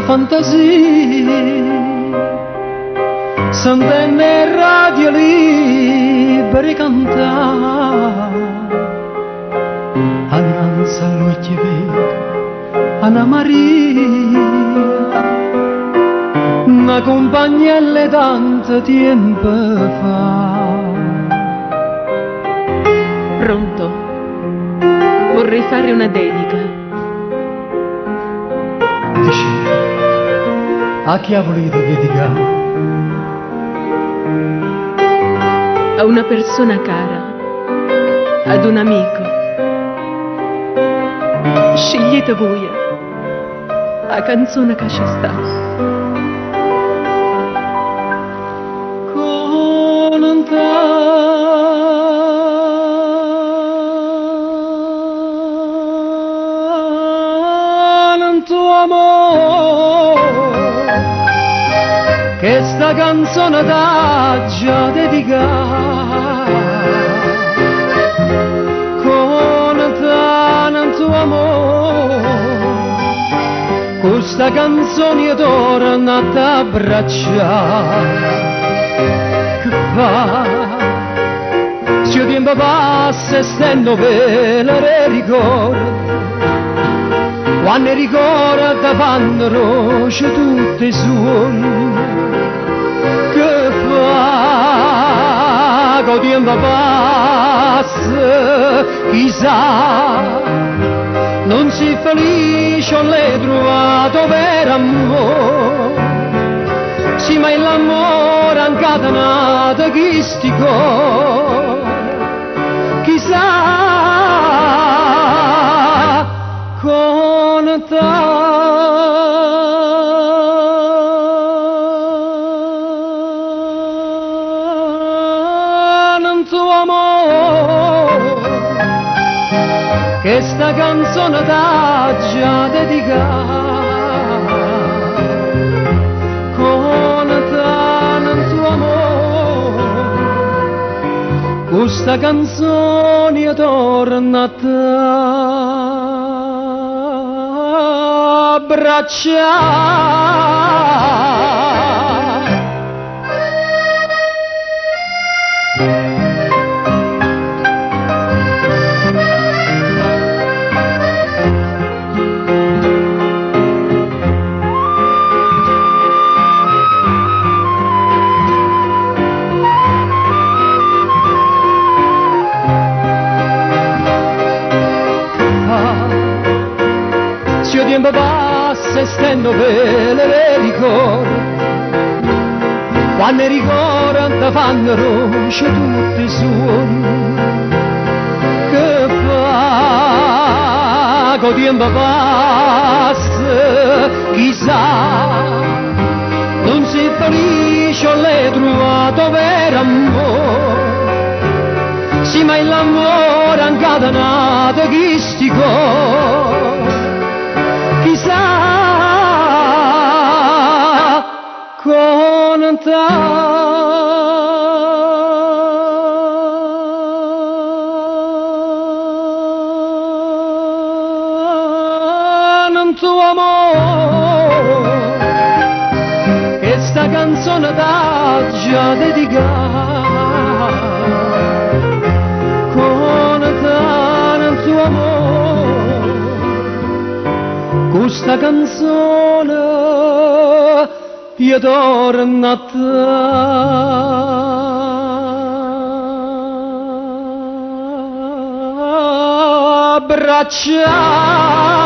fantasia, sentendo radio liberi cantare, annanzi a lui ti vedo, Anna Maria, una compagnella tanto tempo fa. Pronto? Vorrei fare una dedica. Dici, a chi ha voluto dedicare? A una persona cara, ad un amico. Scegliete voi la canzone che ci sta. Con tanto amore che sta canzone t'ha già dedicata. Con tanto amore questa canzone torna a t'abbracciare. Che fa? Se il tempo passa e stendo per le ricordi, quando ricorda fanno roce tutti i suoni. Che fa? Che il tempo passa, chissà, non si felice o l'hai trovato per amore. Sì, ma l'amore ha incatenato questi cuori. Chissà, con tanto amore che sta canzone t'ha già dedicata. Con tanto amore questa canzone torna a t'abbracciare. Se il tempo passa e stendo per le ricordi, quando ricorda fanno roce tutti i suoni. Che fa? Che il tempo passa, chissà, non si felice o l'hai trovato per amore. Sì, ma l'amore ha incatenato questi cuori. Chissà, con tanto amore che sta canzone t'ha già dedicata. Con tanto amore questa canzone io torna a t'abbracciare.